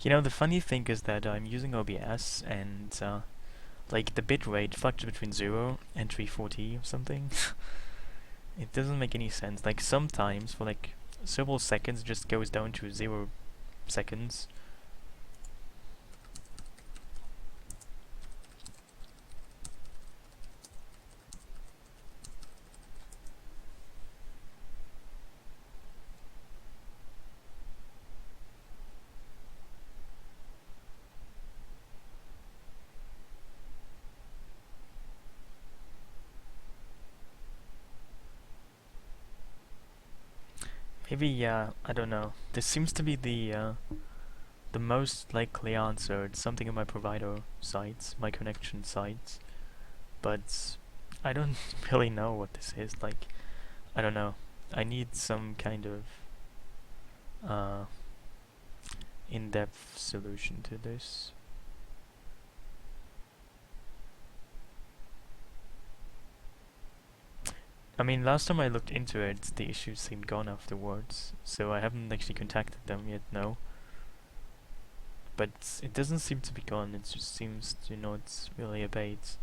You know, the funny thing is that I'm using OBS and like the bitrate fluctuates between 0 and 340 or something. It doesn't make any sense. Like sometimes for like several seconds it just goes down to 0 seconds. Maybe, yeah, I don't know. This seems to be the most likely answer. It's something in my provider sites, my connection sites, but I don't really know what this is. Like, I don't know. I need some kind of uh, in-depth solution to this. I mean, last time I looked into it, the issue seemed gone afterwards, so I haven't actually contacted them yet, no. But it doesn't seem to be gone, it just seems to not really abate.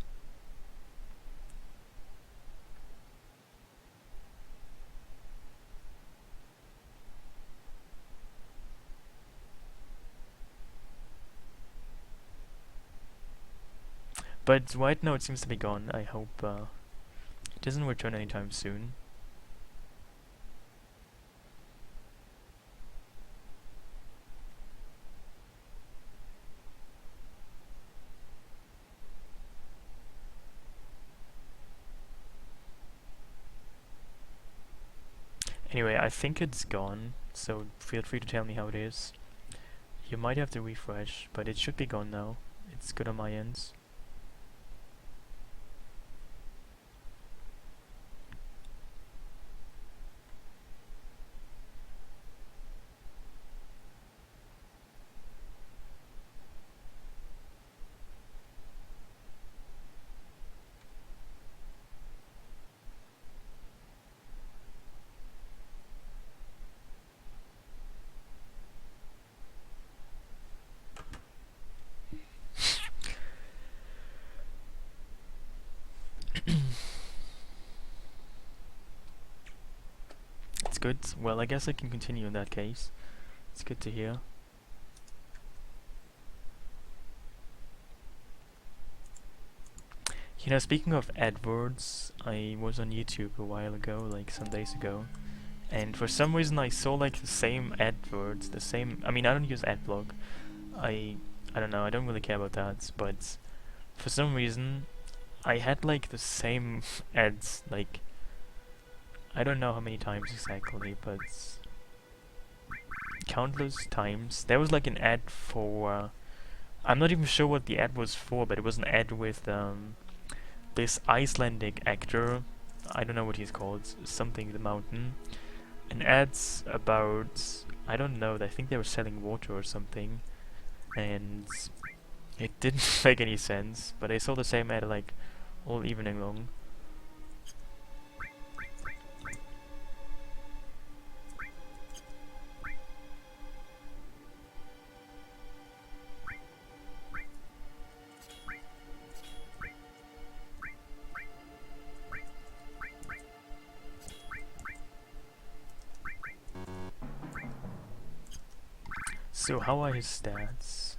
But right now it seems to be gone. I hope it doesn't return anytime soon. Anyway, I think it's gone, so feel free to tell me how it is. You might have to refresh, but it should be gone now. It's good on my ends. It's good. Well, I guess I can continue in that case. It's good to hear. You know, speaking of AdWords, I was on YouTube a while ago, like some days ago, and for some reason I saw like the same AdWords, the same. I mean, I don't use AdBlock. I don't know. I don't really care about that, but for some reason I had like the same ads, like I don't know how many times exactly, but countless times. There was like an ad for. I'm not even sure what the ad was for, but it was an ad with this Icelandic actor. I don't know what he's called. Something the mountain. And ads about. I don't know. I think they were selling water or something, and it didn't make any sense. But I saw the same ad like all evening long. So how are his stats?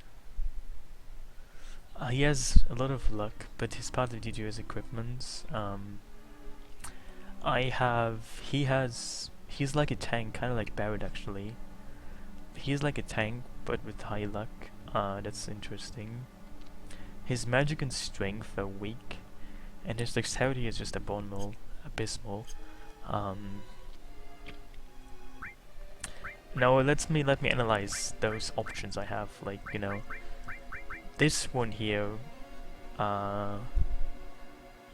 He has a lot of luck, but he's partly due to his equipment. He's like a tank, kind of like Barrett actually. He's like a tank, but with high luck. That's interesting. His magic and strength are weak, and his dexterity is just abysmal. Um, Now let me analyze those options I have. Like, you know, this one here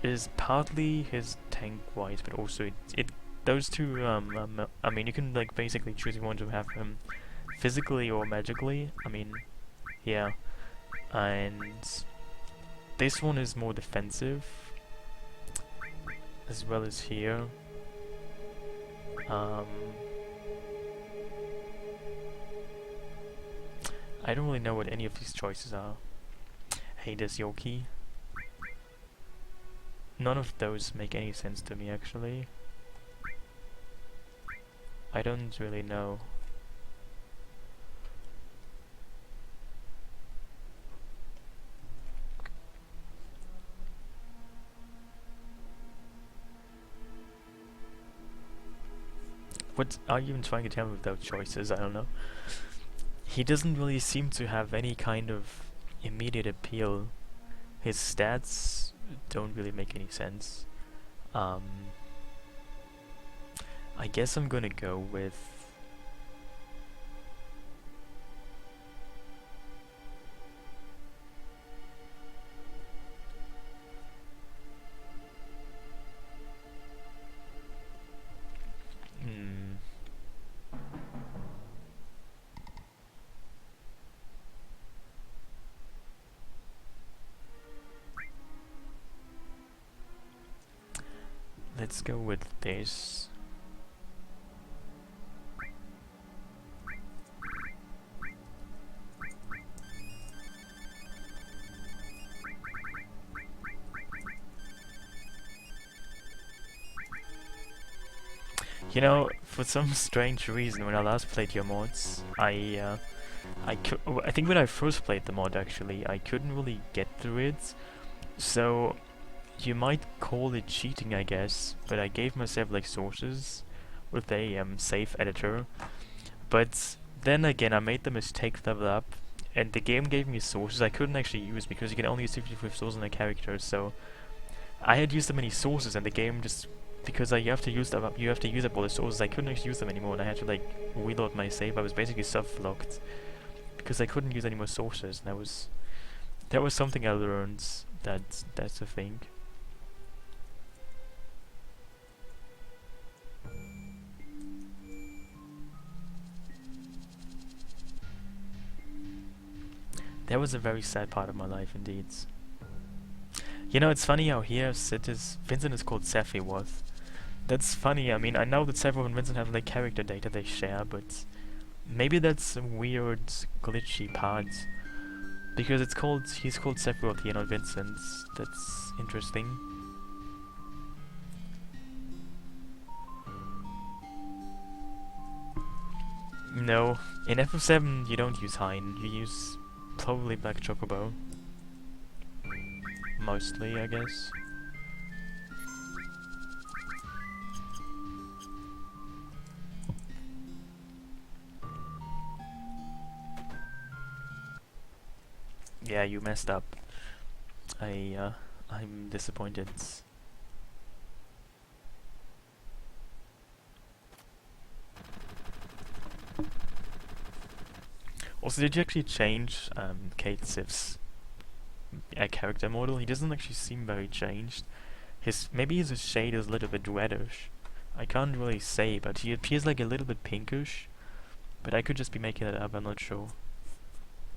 is partly his tank wise, but also it those two I mean, you can like basically choose if you want to have him physically or magically. I mean, yeah, and this one is more defensive as well as here. Um, I don't really know what any of these choices are. Hey, there's Yoki. None of those make any sense to me, actually. I don't really know. What are you even trying to tell me with those choices? I don't know. He doesn't really seem to have any kind of immediate appeal. His stats don't really make any sense. I guess I'm gonna go with... let's go with this. You know, for some strange reason, when I last played your mods, I think when I first played the mod, actually, I couldn't really get through it. So you might call it cheating, I guess, but I gave myself like sources with a save editor. But then again, I made the mistake to level up, and the game gave me sources I couldn't actually use because you can only use 55 sources on a character. So I had used so many sources, and the game just, because you have to use them up, you have to use up all the sources. I couldn't actually use them anymore, and I had to like reload my save. I was basically soft-locked because I couldn't use any more sources. And that was something I learned. That's the thing. That was a very sad part of my life, indeed. You know, it's funny how here Vincent is called Sephiroth. That's funny. I mean, I know that Sephiroth and Vincent have like character data they share, but maybe that's a weird, glitchy part. Because he's called Sephiroth here, not Vincent. That's interesting. No, in FF7 you don't use Hein, you use probably Black Chocobo. Mostly, I guess. Yeah, you messed up. I'm disappointed. Also, did you actually change Kate Sif's character model? He doesn't actually seem very changed. Maybe his shade is a little bit reddish. I can't really say, but he appears like a little bit pinkish. But I could just be making that up, I'm not sure.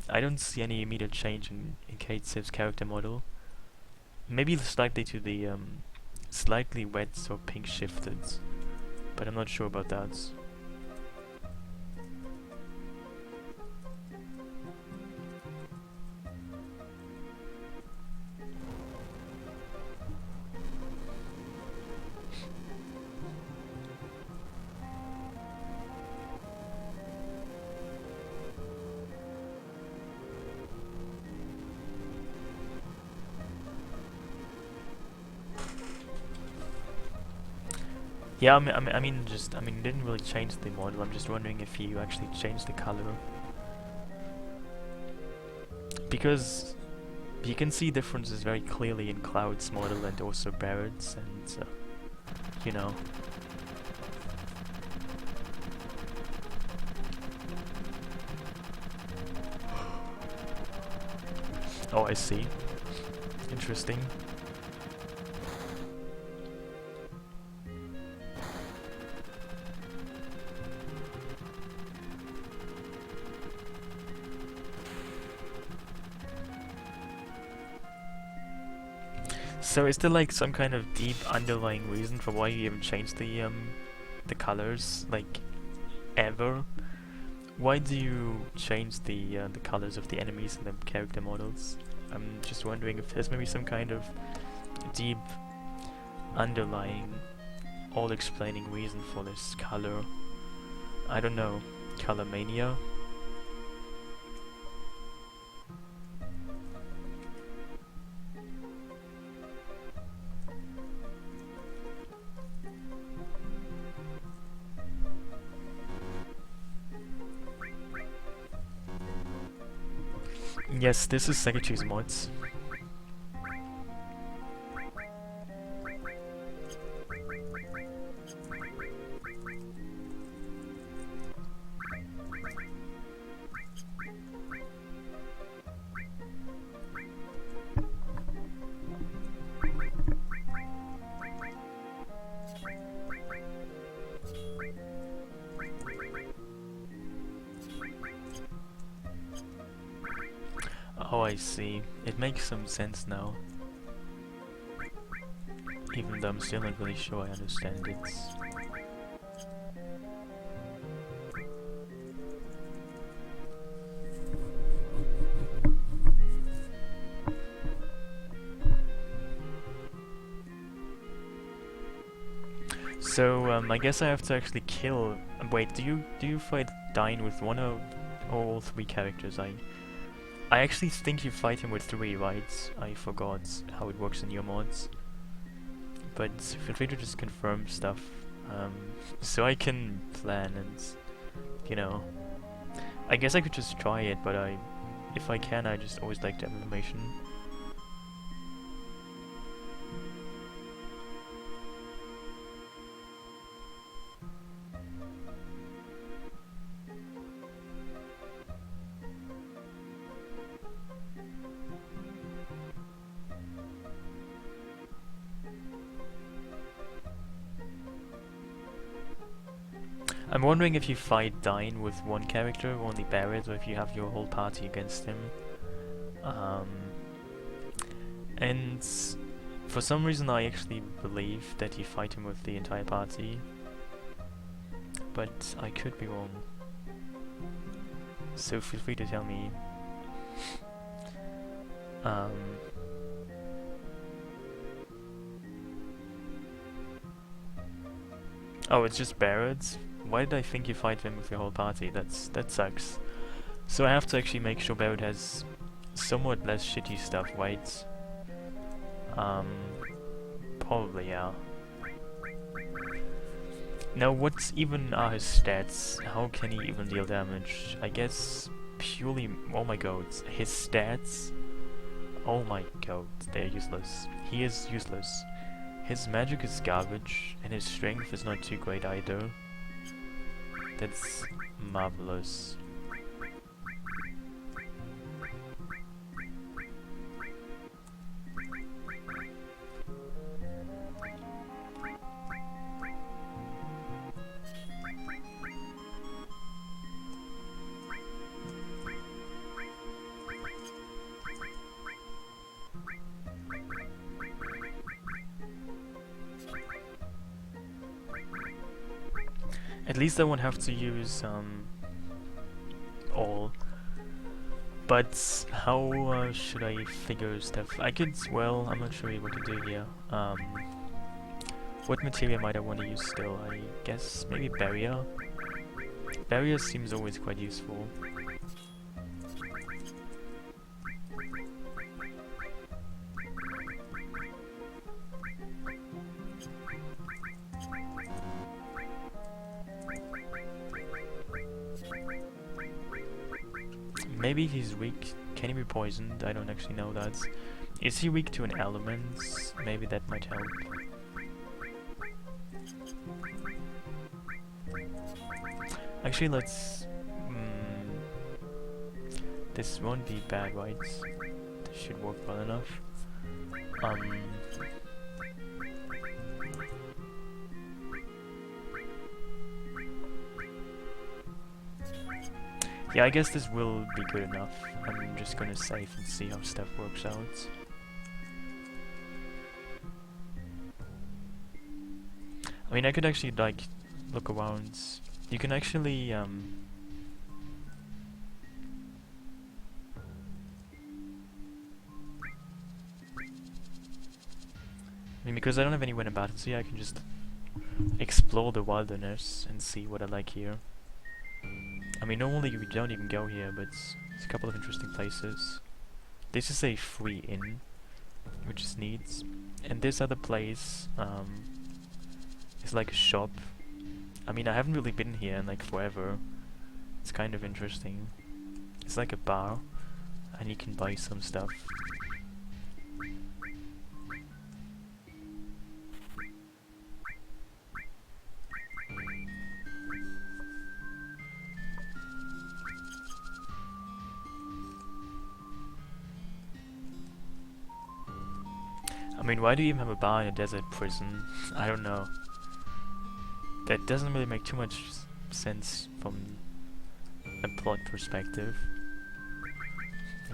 I don't see any immediate change in Kate Sif's character model. Maybe slightly to the slightly wet or pink shifted, but I'm not sure about that. Yeah, I mean, it didn't really change the model. I'm just wondering if you actually changed the color, because you can see differences very clearly in Cloud's model and also Barrett's, and you know. Oh, I see. Interesting. So is there like some kind of deep underlying reason for why you even changed the colors, like, ever? Why do you change the colors of the enemies and the character models? I'm just wondering if there's maybe some kind of deep underlying all-explaining reason for this color. I don't know, color mania? Yes, this is SegaChief's mods. Oh, I see. It makes some sense now. Even though I'm still not really sure I understand it. So, I guess I have to actually kill... Wait, do you fight Dine with one or all three characters? I actually think you fight him with 3, right? I forgot how it works in your mods. But feel free to just confirm stuff, so I can plan and, you know... I guess I could just try it, but if I can, I just always like to have information. I'm wondering if you fight Dine with one character, only Barret, or if you have your whole party against him. And for some reason I actually believe that you fight him with the entire party. But I could be wrong. So feel free to tell me. Oh, it's just Barret? Why did I think you fight him with your whole party? That sucks. So I have to actually make sure Barret has somewhat less shitty stuff, right? Probably, yeah. Now, what even are his stats? How can he even deal damage? I guess purely... Oh my god, his stats? Oh my god, they're useless. He is useless. His magic is garbage, and his strength is not too great either. That's marvelous. At least I won't have to use all. But how should I figure stuff? I could, well, I'm not sure what to do here. What material might I want to use still? I guess maybe barrier. Barrier seems always quite useful. Maybe he's weak. Can he be poisoned? I don't actually know that. Is he weak to an element? Maybe that might help. Actually, let's... this won't be bad, right? This should work well enough. Yeah, I guess this will be good enough. I'm just gonna save and see how stuff works out. I mean, I could actually, like, look around. You can actually, mean, because I don't have anyone in Battersea, I can just explore the wilderness and see what I like here. I mean, normally we don't even go here, but it's a couple of interesting places. This is a free inn, which is neat. And this other place is like a shop. I mean, I haven't really been here in like forever. It's kind of interesting. It's like a bar, and you can buy some stuff. I mean, why do you even have a bar in a desert prison? I don't know. That doesn't really make too much sense from a plot perspective.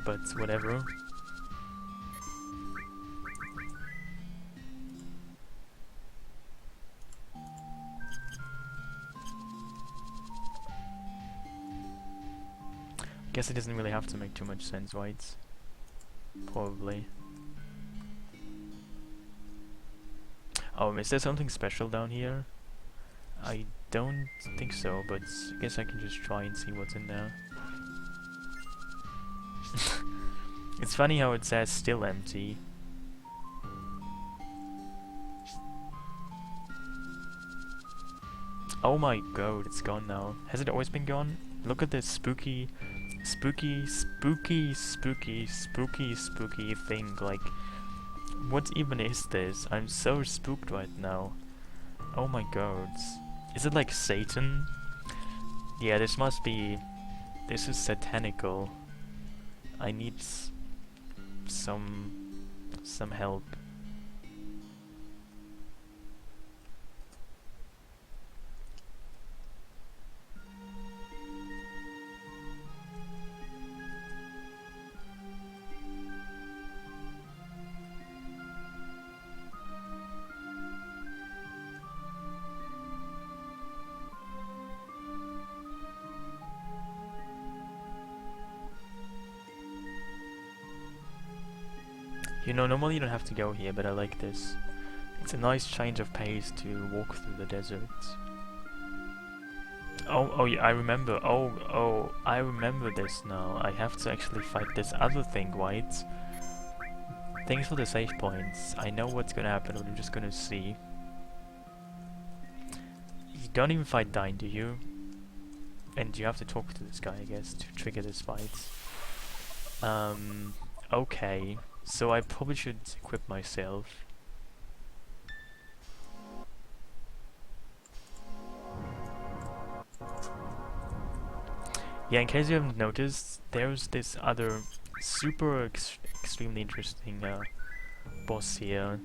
But whatever. Guess it doesn't really have to make too much sense, right? Probably. Oh, is there something special down here? I don't think so, but I guess I can just try and see what's in there. It's funny how it says still empty. Oh my god, it's gone now. Has it always been gone? Look at this spooky thing. Like, what even is this? I'm so spooked right now. Oh my god. Is it like Satan? Yeah, this must be... This is satanical. I need some help. You know, normally you don't have to go here, but I like this. It's a nice change of pace to walk through the desert. Oh yeah, I remember. Oh, I remember this now. I have to actually fight this other thing, right? Thanks for the save points. I know what's gonna happen, but I'm just gonna see. You don't even fight Dyne, do you? And you have to talk to this guy, I guess, to trigger this fight. Okay. So I probably should equip myself. Yeah, in case you haven't noticed, there's this other super extremely interesting boss here.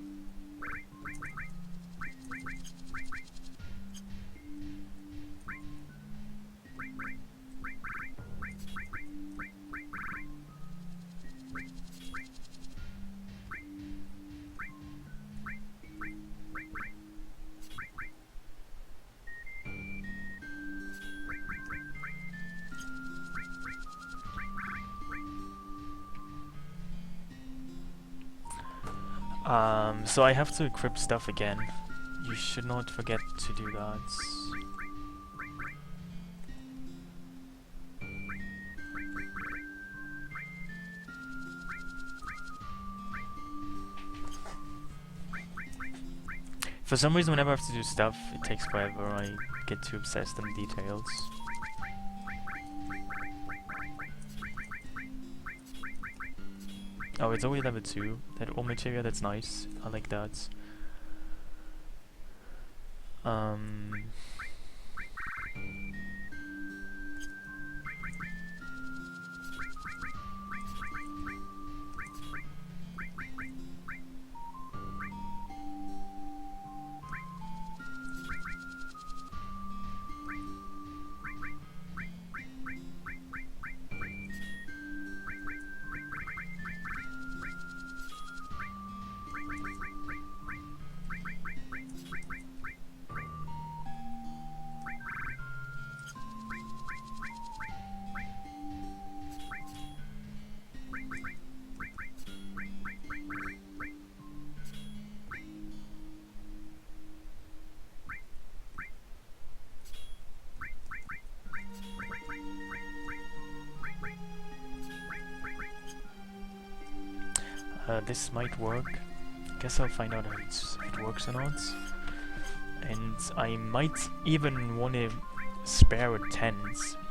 So I have to equip stuff again. You should not forget to do that. For some reason, whenever I have to do stuff, it takes forever. I get too obsessed in details. Oh, it's always level 2. That all material, that's nice. I like that. this might work. Guess I'll find out if it works or not. And I might even want to spare a tent,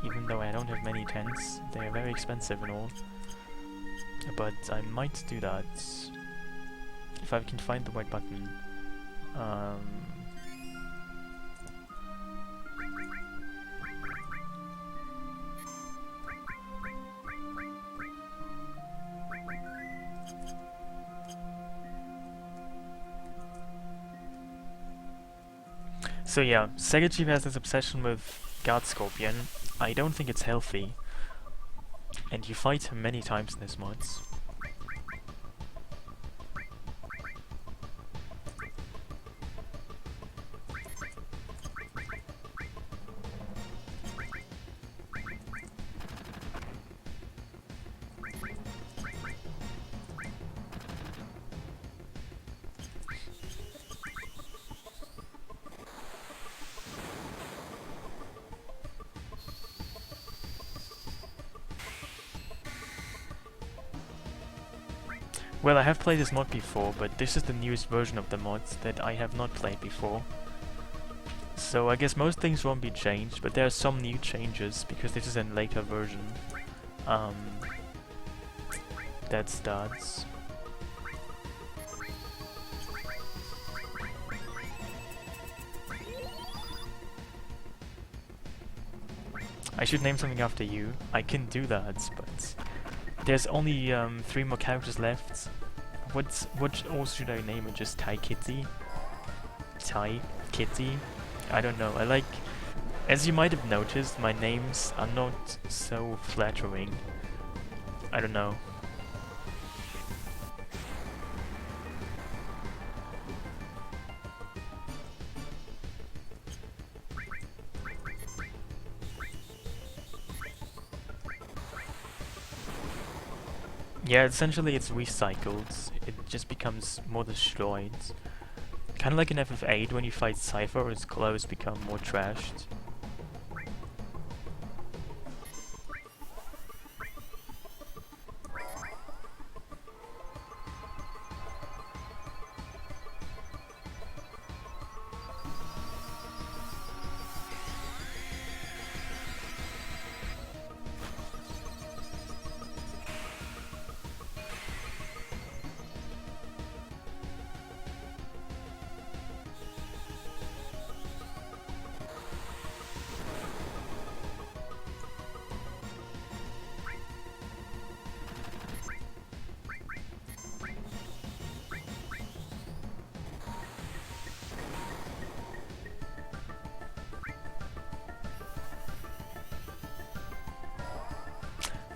even though I don't have many tents. They're very expensive and all. But I might do that if I can find the white button. So yeah, SegaChief has this obsession with Guard Scorpion. I don't think it's healthy. And you fight him many times in this mod. Well, I have played this mod before, but this is the newest version of the mods that I have not played before. So I guess most things won't be changed, but there are some new changes, because this is a later version. That starts. I should name something after you. I can do that, but there's only 3 more characters left. What else should I name it? Just Tai Kitty? Tai Kitty? I don't know. As you might have noticed, my names are not so flattering. I don't know. Yeah, essentially it's recycled. It just becomes more destroyed. Kinda like in FF8 when you fight Cypher, his clothes become more trashed.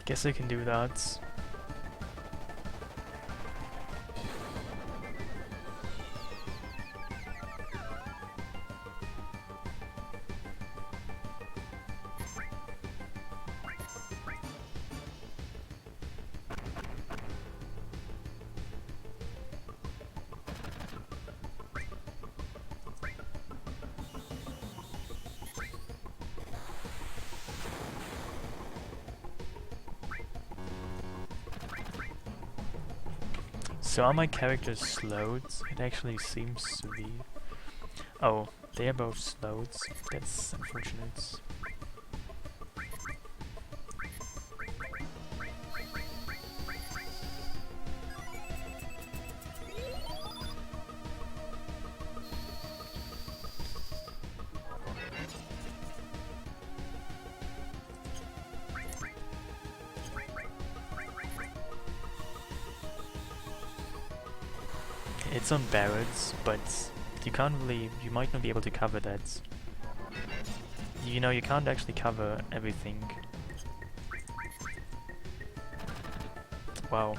Guess I can do that. So are my characters slowed? It actually seems to be. Oh, they are both slowed. That's unfortunate. It's on Barrett's, but you might not be able to cover that. You know, you can't actually cover everything. Wow.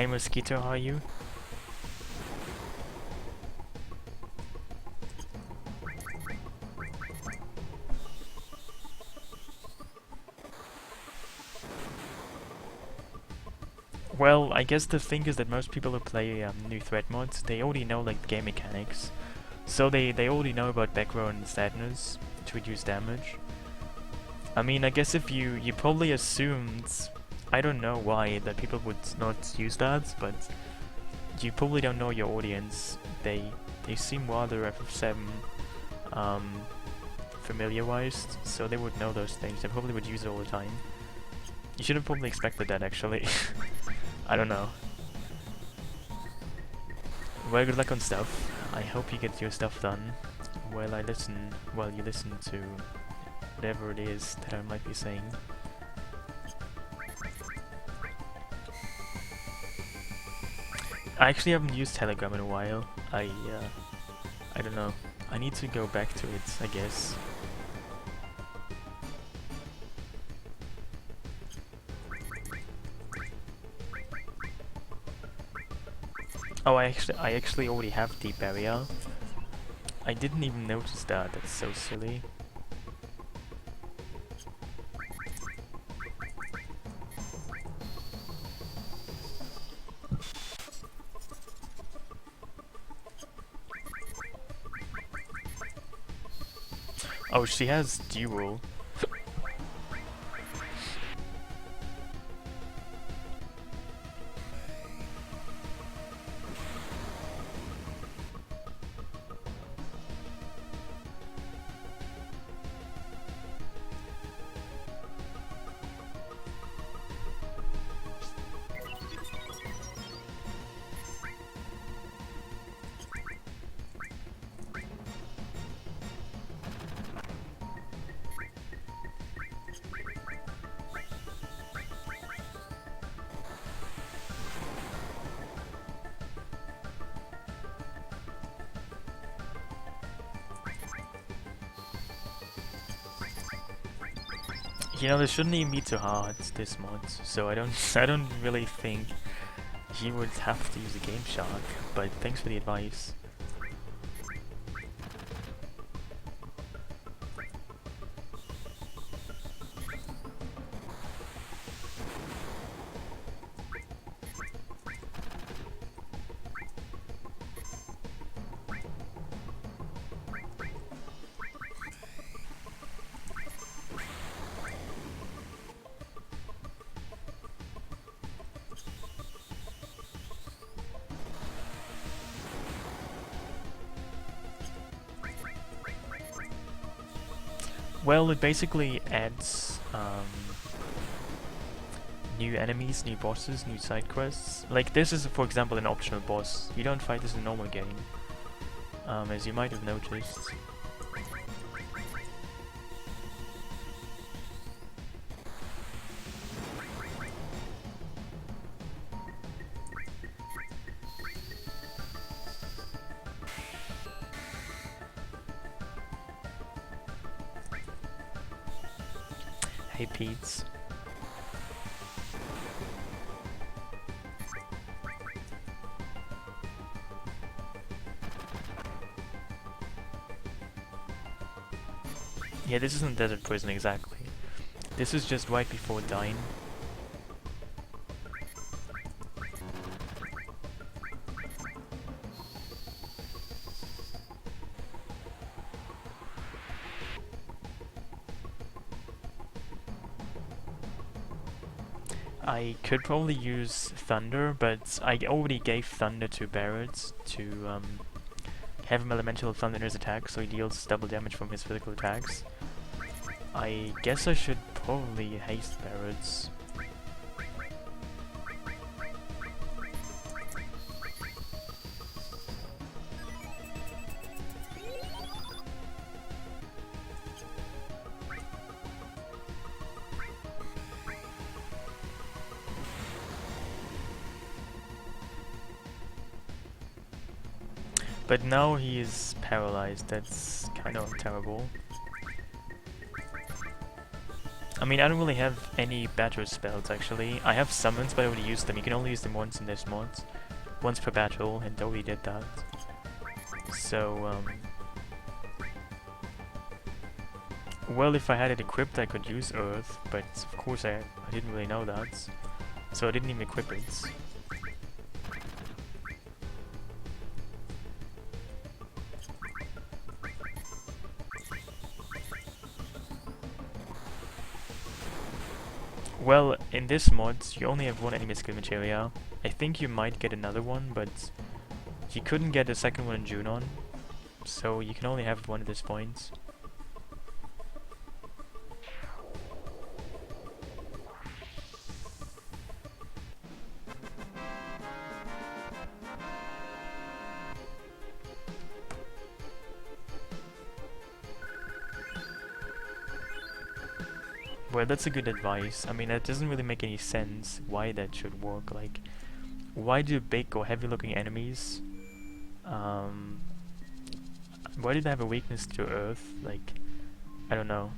Hey Mosquito, how are you? Well, I guess the thing is that most people who play new threat mods, they already know like the game mechanics. So they already know about backrow and sadness to reduce damage. I mean, I guess if you probably assumed, I don't know why, that people would not use that, but you probably don't know your audience. They seem rather FF7 familiarized, so they would know those things. They probably would use it all the time. You should have probably expected that, actually. I don't know. Well, good luck on stuff. I hope you get your stuff done while you listen to whatever it is that I might be saying. I actually haven't used Telegram in a while. I don't know. I need to go back to it, I guess. Oh, I actually already have Deep Barrier. I didn't even notice that. That's so silly. Oh, she has dual. You know, this shouldn't even be too hard, this mod, so I don't really think he would have to use a Game Shark, but thanks for the advice. Well, it basically adds new enemies, new bosses, new side quests. Like this is, for example, an optional boss. You don't fight this in a normal game, as you might have noticed. Hey Pete's. Yeah, this isn't Desert Prison exactly. This is just right before dying. I could probably use Thunder, but I already gave Thunder to Barrett to have him elemental thunder in his attack, so he deals double damage from his physical attacks. I guess I should probably haste Barrett's. But now he is paralyzed, that's kind of terrible. I mean, I don't really have any battle spells actually. I have summons, but I already used them. You can only use them once in this mod. Once per battle, and I already did that. So, well, if I had it equipped, I could use Earth, but of course I didn't really know that. So I didn't even equip it. Well, in this mod, you only have one enemy skill materia. I think you might get another one, but you couldn't get a second one in Junon, so you can only have one at this point. Well, that's a good advice. I mean, that doesn't really make any sense why that should work. Like, why do big or heavy-looking enemies, why do they have a weakness to Earth? Like, I don't know.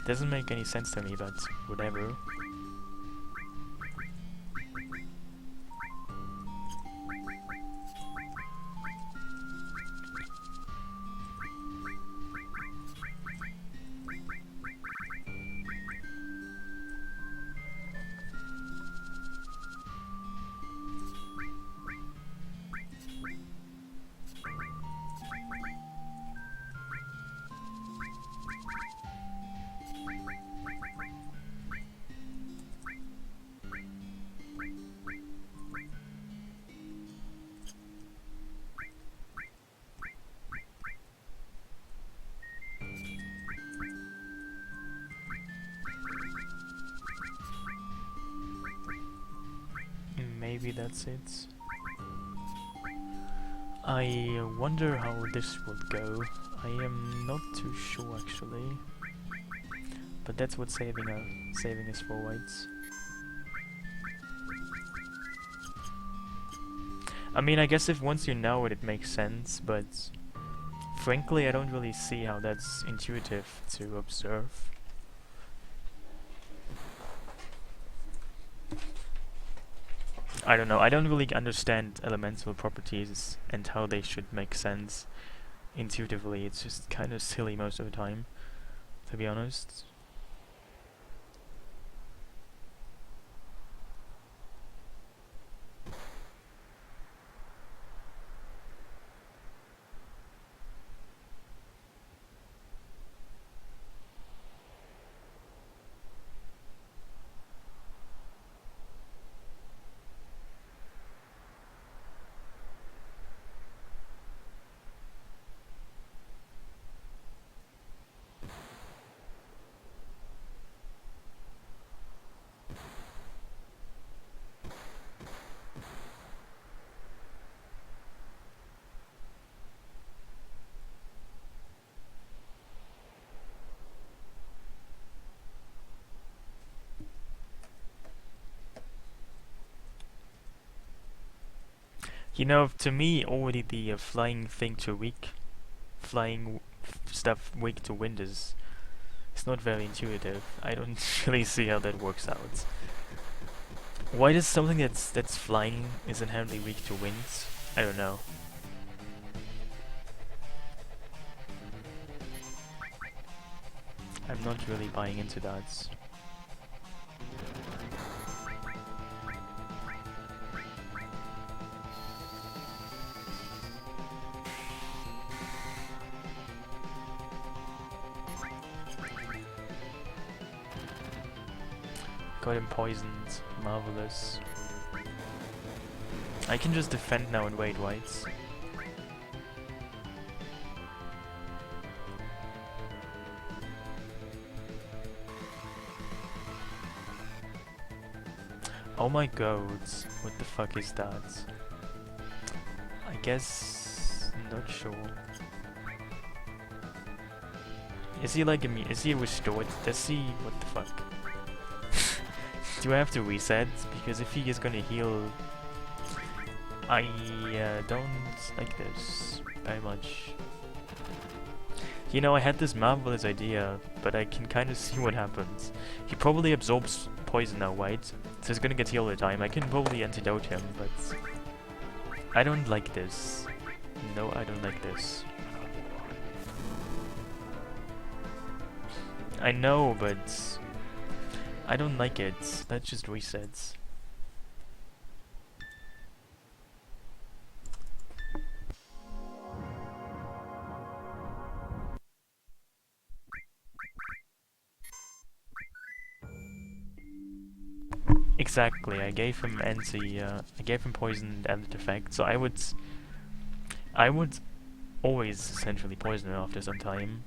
Doesn't make any sense to me, but whatever. Maybe that's it. I wonder how this would go. I am not too sure actually. But that's what saving is for, right? I mean, I guess if once you know it, it makes sense, but frankly, I don't really see how that's intuitive to observe. I don't know, I don't really understand elemental properties and how they should make sense intuitively. It's just kind of silly most of the time, to be honest. You know, to me, already the flying thing to weak, stuff weak to wind is it's not very intuitive. I don't really see how that works out. Why does something that's flying is inherently weak to wind? I don't know. I'm not really buying into that. Got him poisoned. Marvelous. I can just defend now and wait, right? Oh my god, what the fuck is that? I guess... not sure. Is he like is he restored? Does he... what the fuck? Do I have to reset? Because if he is gonna heal... I don't like this very much. You know, I had this marvelous idea, but I can kind of see what happens. He probably absorbs poison now, right? So he's gonna get healed all the time. I can probably antidote him, but I don't like this. No, I don't like this. I know, but I don't like it. That just resets. Exactly, I gave him I gave him poison and effect, so I would always essentially poison him after some time.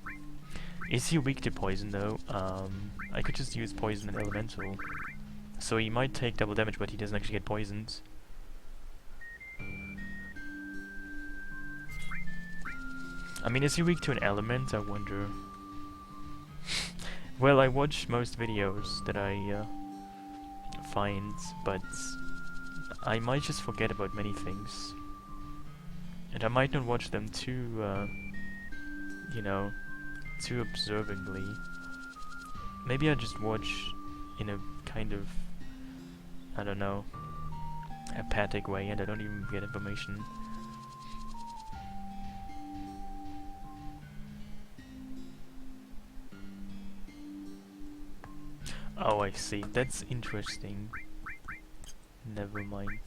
Is he weak to poison though? I could just use poison and elemental. So he might take double damage, but he doesn't actually get poisoned. I mean, is he weak to an element? I wonder. Well, I watch most videos that I find, but I might just forget about many things. And I might not watch them too, you know, too observingly. Maybe I just watch in a kind of, I don't know, apathic way and I don't even get information. Oh, I see. That's interesting. Never mind.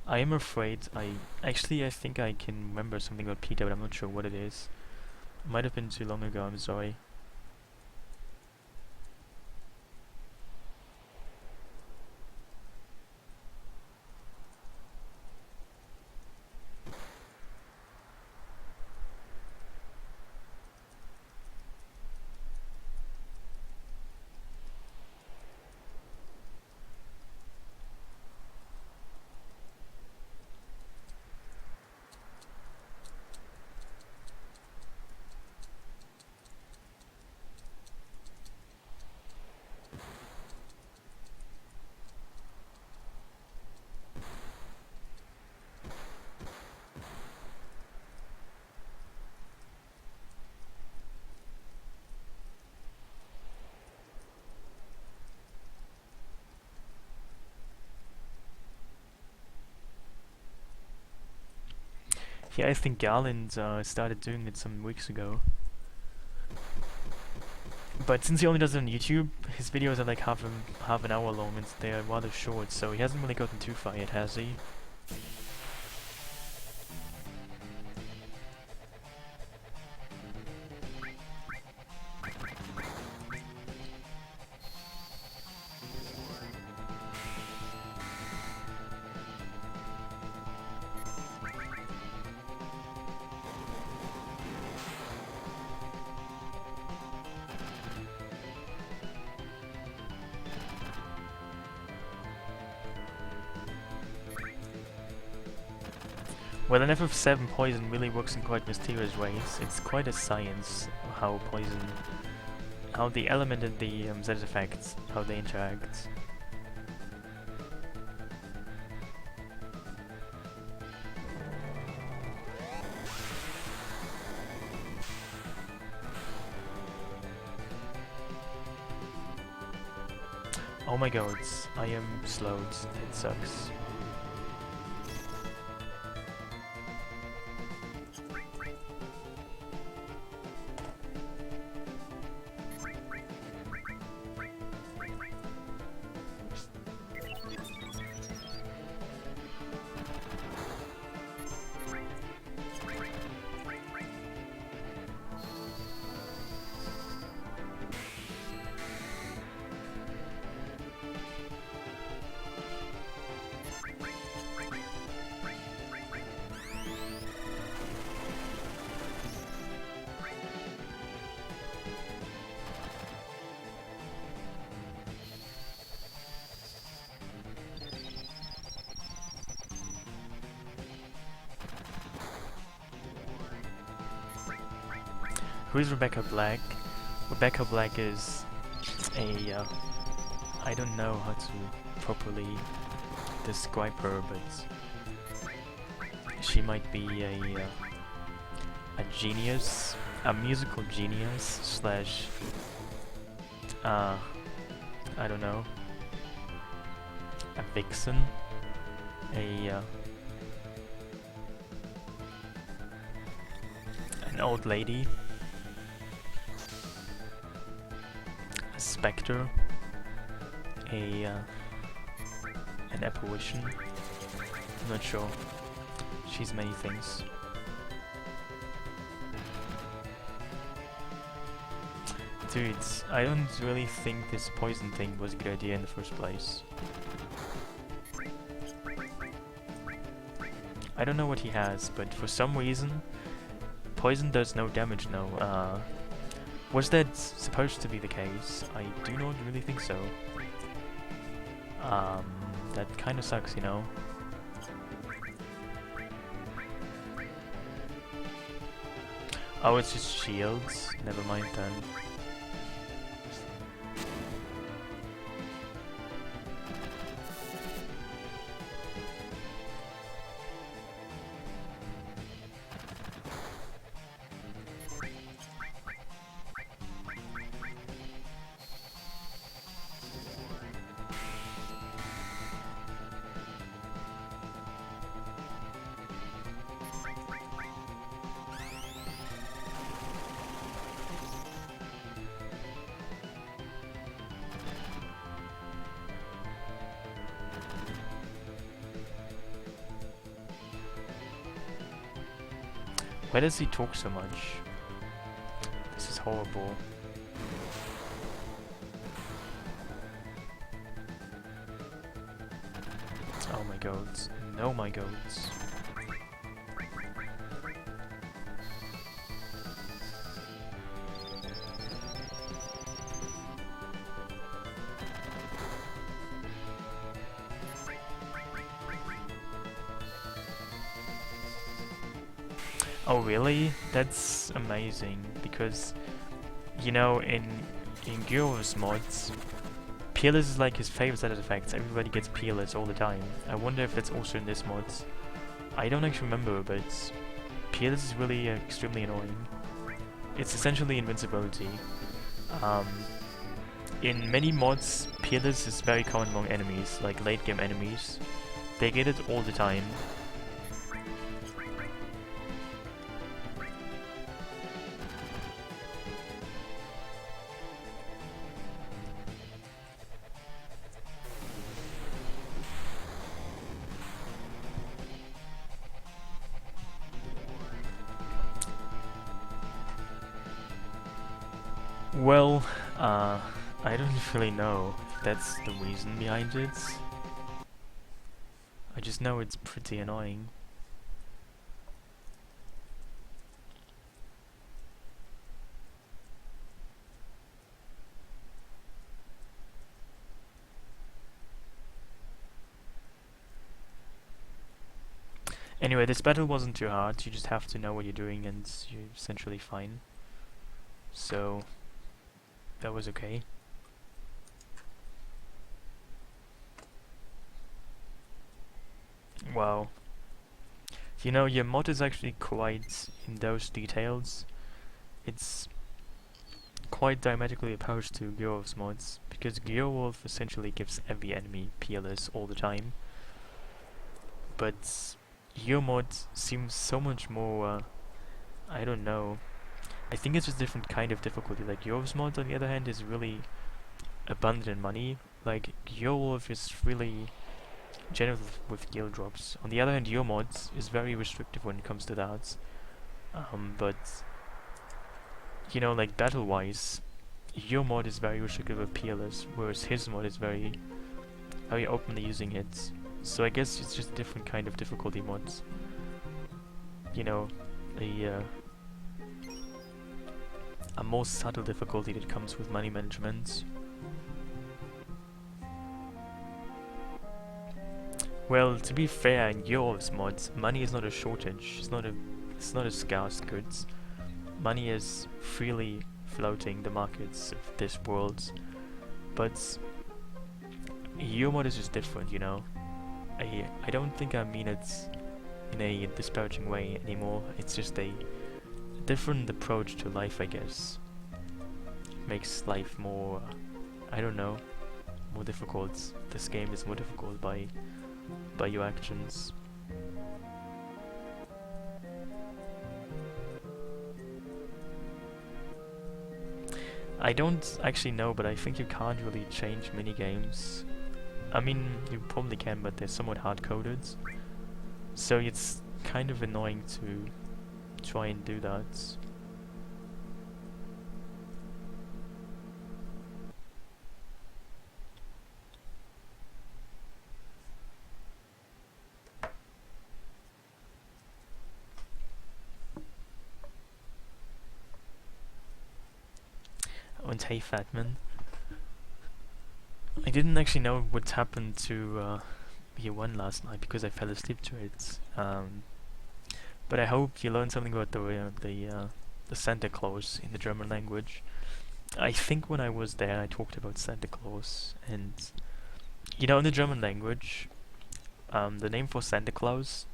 I am afraid I think I can remember something about Peter, but I'm not sure what it is. Might have been too long ago, I'm sorry. Yeah, I think Garland started doing it some weeks ago. But since he only does it on YouTube, his videos are like half an hour long and they are rather short, so he hasn't really gotten too far yet, has he? Well, an FF7 poison really works in quite mysterious ways. It's quite a science how the element and the Z effects, how they interact. Oh my god, I am slowed. It sucks. Who is Rebecca Black? Rebecca Black is a I don't know how to properly describe her, but she might be a genius, a musical genius slash I don't know, a vixen, an old lady, a spectre, an apparition. I'm not sure. She's many things. Dudes, I don't really think this poison thing was a good idea in the first place. I don't know what he has, but for some reason, poison does no damage now. Was that supposed to be the case? I do not really think so. That kinda sucks, you know? Oh, it's just shields? Never mind then. Why does he talk so much? This is horrible. Oh my gods. No my gods. Oh really? That's amazing, because, you know, in Gyro's mods, Peerless is like his favorite set of effects. Everybody gets Peerless all the time. I wonder if that's also in this mod. I don't actually remember, but Peerless is really extremely annoying. It's essentially invincibility. In many mods, Peerless is very common among enemies, like late game enemies. They get it all the time. Well, I don't really know if that's the reason behind it. I just know it's pretty annoying. Anyway, this battle wasn't too hard. You just have to know what you're doing and you're essentially fine. So that was okay. Wow. You know, your mod is actually quite in those details. It's quite diametrically opposed to Gyrov's mods, because Gyrowolf essentially gives every enemy Peerless all the time. But your mod seems so much more, I don't know. I think it's just a different kind of difficulty. Like, Gyrov's mod, on the other hand, is really abundant in money. Like, Gyrowolf is really generous with gil drops. On the other hand, your mod is very restrictive when it comes to that. But, you know, like, battle-wise, your mod is very restrictive with Peerless, whereas his mod is very openly using it. So I guess it's just a different kind of difficulty mods. You know, a more subtle difficulty that comes with money management. Well, to be fair, in Gyrov's mods, money is not a shortage. It's not a scarce goods. money is freely floating the markets of this world, but humor is just different, you know. I don't think I mean it in a disparaging way anymore. It's just a different approach to life, I guess. Makes life more, I don't know, more difficult. This game is more difficult by your actions. I don't actually know, but I think you can't really change minigames. I mean, you probably can, but they're somewhat hard-coded. So it's kind of annoying to try and do that. And hey, Fatman. I didn't actually know what happened to v1 last night because I fell asleep to it. But I hope you learned something about the Santa Claus in the German language. I think when I was there, I talked about Santa Claus, and you know, in the German language, the name for Santa Claus,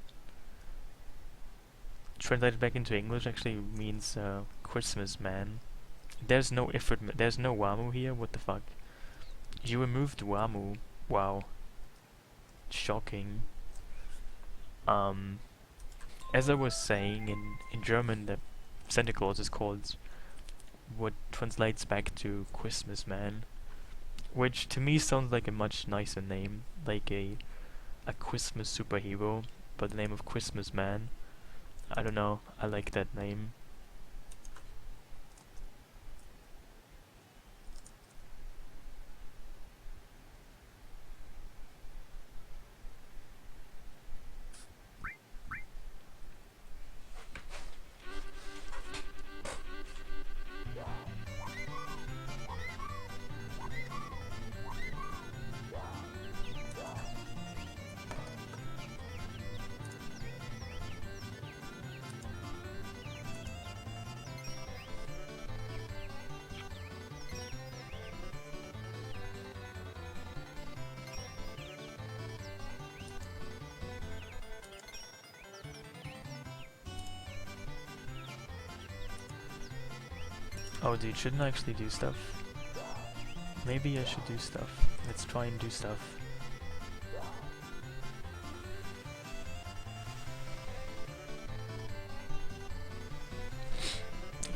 translated back into English, actually means Christmas man. There's no effort. There's no Wamu here. What the fuck? You removed Wamu. Wow. Shocking. As I was saying, in German, the Santa Claus is called what translates back to Christmas man, which to me sounds like a much nicer name, like a Christmas superhero, but the name of Christmas man. I don't know. I like that name. Oh dude, shouldn't I actually do stuff? Maybe I should do stuff. Let's try and do stuff.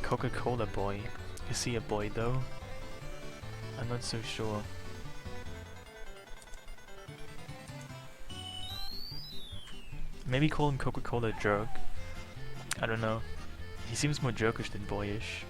Coca-Cola boy. Is he a boy though? I'm not so sure. Maybe call him Coca-Cola jerk. I don't know. He seems more jerkish than boyish.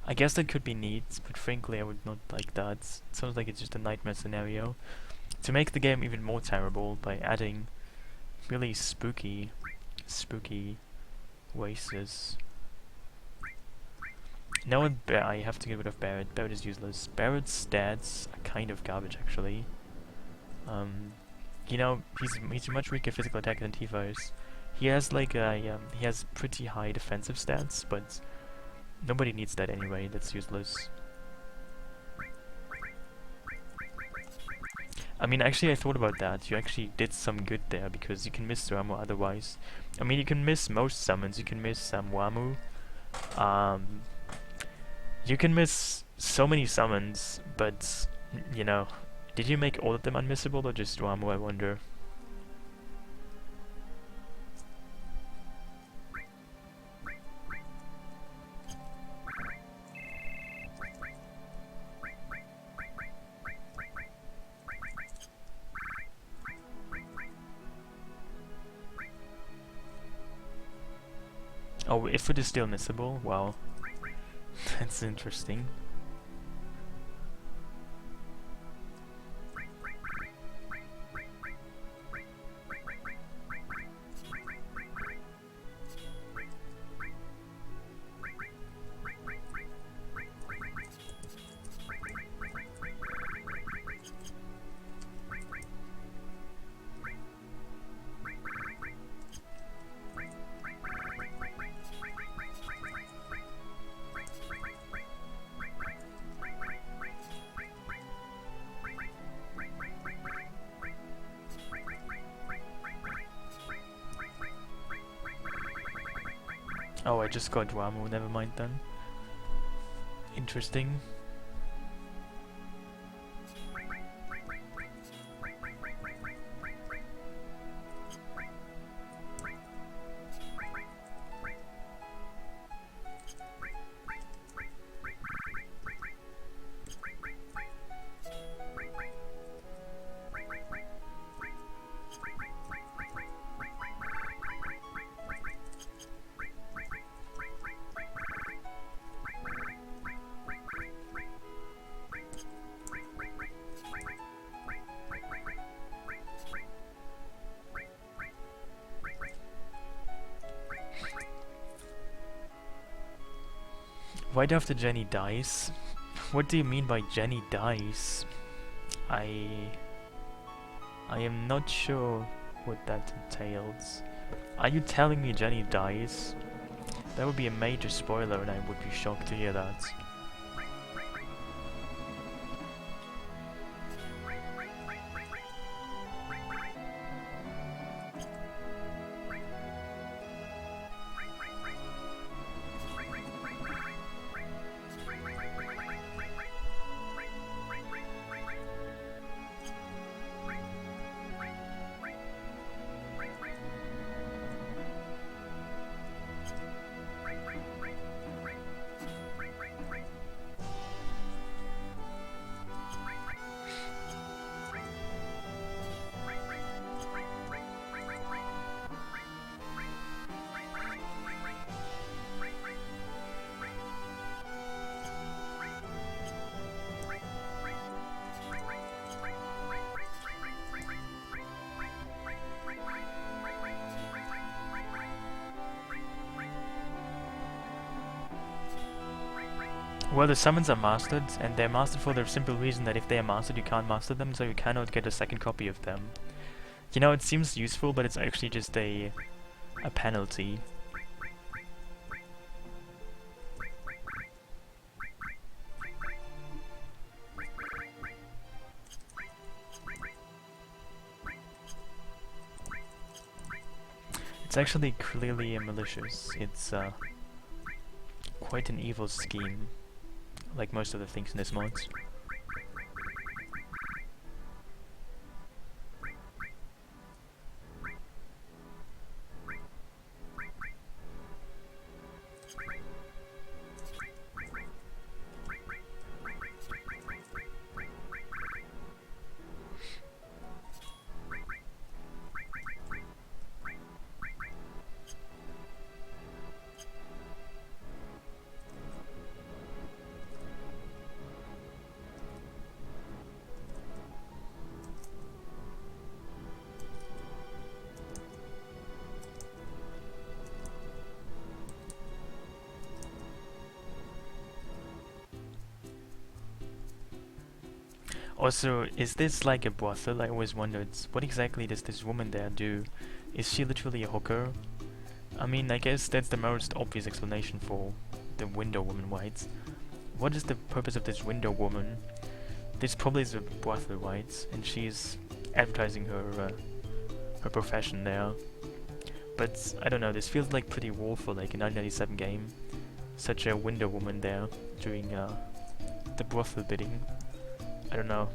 I guess that could be neat, but frankly I would not like that. It sounds like it's just a nightmare scenario. To make the game even more terrible by adding really spooky races. No, I have to get rid of Barrett. Barrett is useless. Barrett's stats are kind of garbage actually. You know, he's a much weaker physical attacker than Tifa is. He has like he has pretty high defensive stats, but nobody needs that anyway. That's useless. I mean, actually, I thought about that. You actually did some good there because you can miss Ramu otherwise. I mean, you can miss most summons. You can miss Wamu. You can miss so many summons, but you know, did you make all of them unmissable or just Ramu? I wonder. Oh, if it is still missable, wow. That's interesting. Oh, I just got Ramu, never mind then. Interesting. Right after Jenny dies? What do you mean by Jenny dies? I am not sure what that entails. Are you telling me Jenny dies? That would be a major spoiler and I would be shocked to hear that. Well, the summons are mastered, and they're mastered for the simple reason that if they are mastered, you can't master them, so you cannot get a second copy of them. You know, it seems useful, but it's actually just a penalty. It's actually clearly malicious. It's quite an evil scheme, like most of the things in this mod. Also, is this like a brothel? I always wondered, what exactly does this woman there do? Is she literally a hooker? I mean, I guess that's the most obvious explanation for the window woman, right? What is the purpose of this window woman? This probably is a brothel, right? And she's advertising her her profession there. But I don't know, this feels like pretty woeful, like a 1997 game. Such a window woman there doing the brothel bidding. I don't know.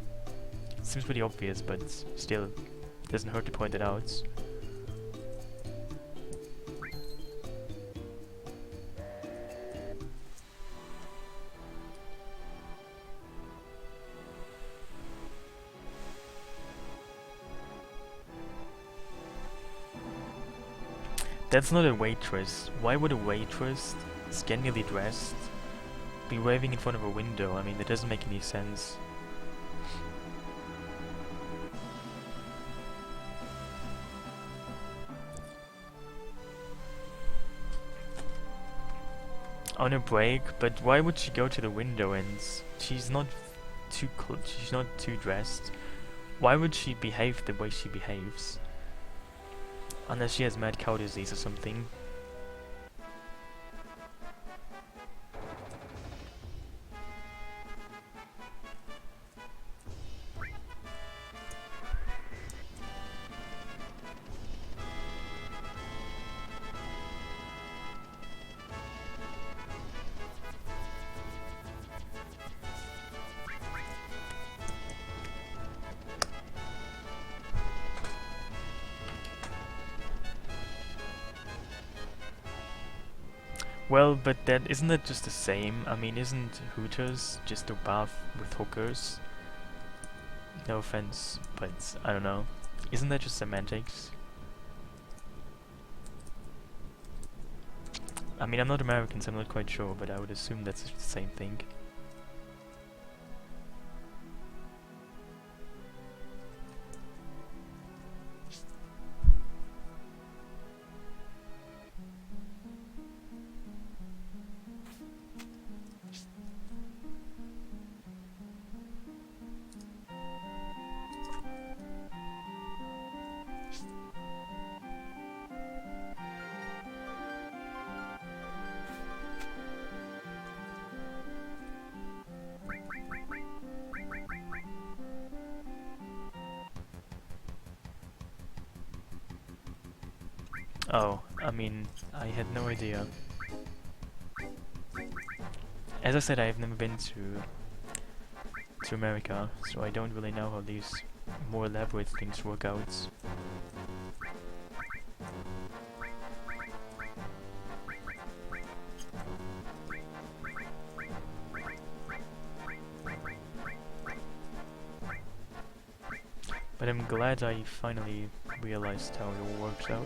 It seems pretty obvious, but still, doesn't hurt to point it out. That's not a waitress. Why would a waitress, scantily dressed, be waving in front of a window? I mean, that doesn't make any sense. On a break, but why would she go to the window? And she's not she's not too dressed. Why would she behave the way she behaves? Unless she has mad cow disease or something. Well, but isn't that just the same? I mean, isn't Hooters just a bar with hookers? No offense, but I don't know. Isn't that just semantics? I mean, I'm not American, so I'm not quite sure, but I would assume that's the same thing. Oh, I mean, I had no idea. As I said, I've never been to America, so I don't really know how these more elaborate things work out. But I'm glad I finally realized how it all works out.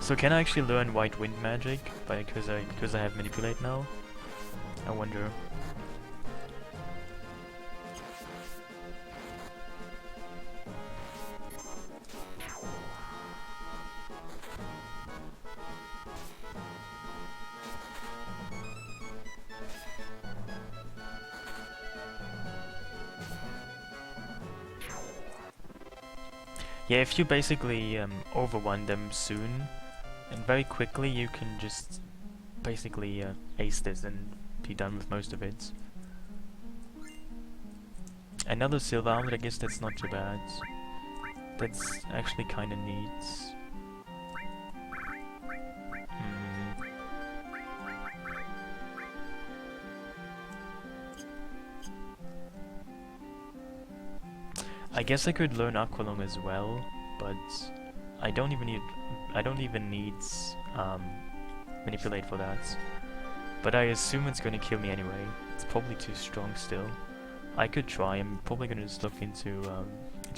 So can I actually learn White Wind magic because I have manipulate now? I wonder. Yeah, if you basically overrun them soon and very quickly, you can just basically ace this and be done with most of it. Another silver armlet, I guess that's not too bad. That's actually kinda neat. I guess I could learn Aqualung as well, but I don't even need manipulate for that. But I assume it's gonna kill me anyway. It's probably too strong still. I could try. I'm probably gonna just look into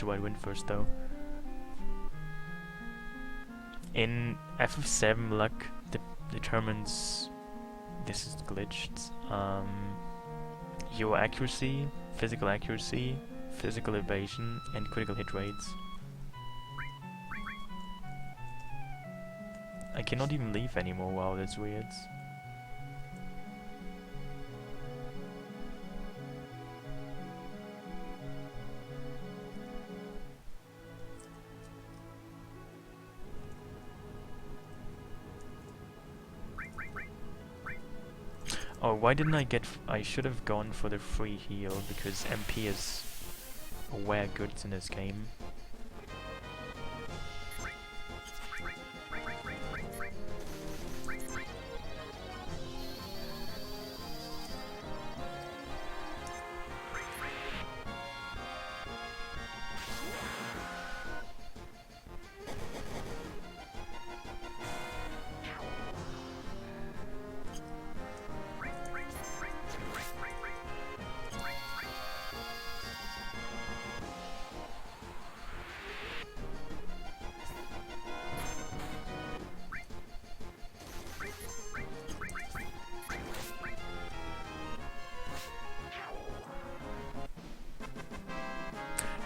White Wind first though. In FF7, luck determines. This is glitched. Your accuracy, physical evasion, and critical hit rates. I cannot even leave anymore. Wow, that's weird. Oh, why didn't I get... I should have gone for the free heal, because MP is rare goods in this game.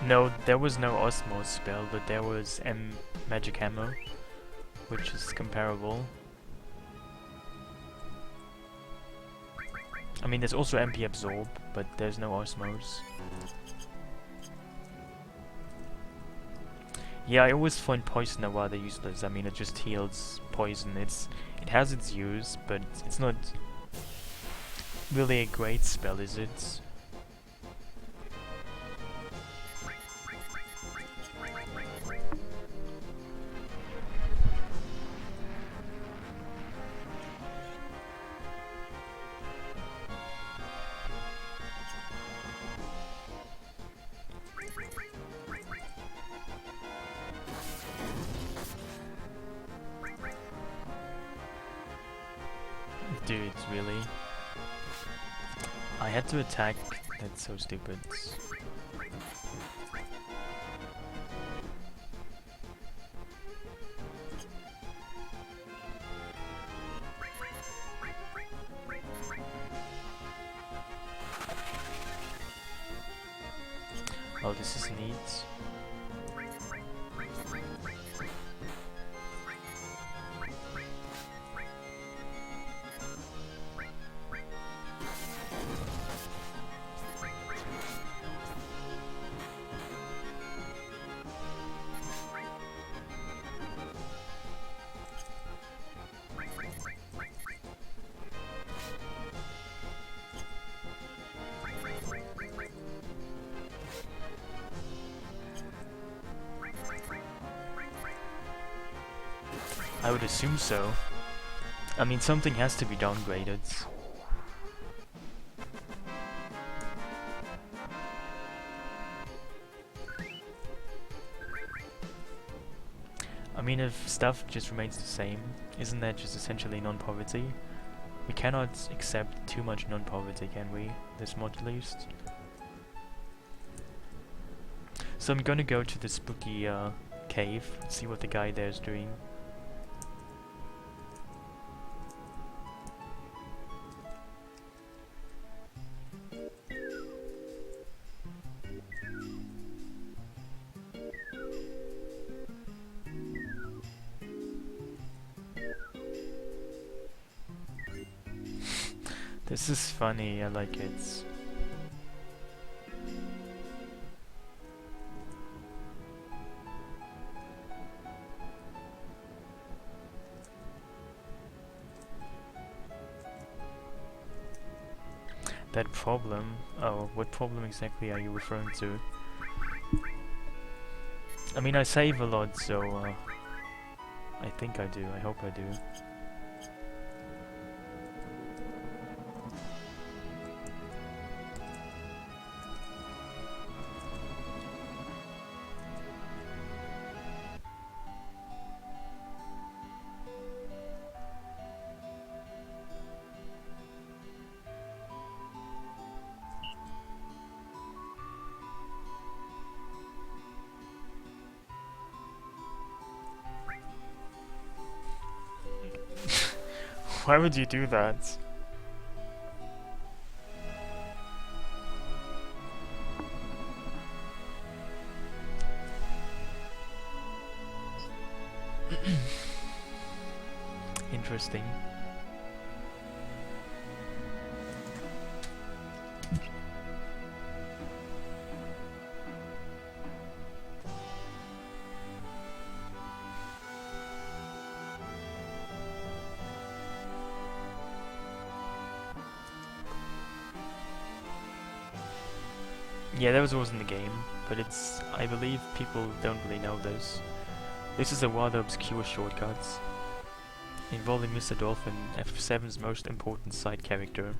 No, there was no Osmos spell, but there was Magic Hammer, which is comparable. I mean, there's also MP Absorb, but there's no Osmos. Yeah, I always find Poisoner rather useless. I mean, it just heals poison. It has its use, but it's not really a great spell, is it? Dude, really? I had to attack. That's so stupid. Oh, this is neat. I would assume so. I mean, something has to be downgraded. I mean, if stuff just remains the same, isn't that just essentially non-poverty? We cannot accept too much non-poverty, can we? This mod at least. So I'm gonna go to the spooky cave, see what the guy there is doing. This is funny, I like it. That problem? Oh, what problem exactly are you referring to? I mean, I save a lot, so I think I do, I hope I do. Why would you do that? Interesting. Yeah, that was always in the game, but I believe people don't really know this. This is a rather obscure shortcut, involving Mr. Dolphin, FF7's most important side character.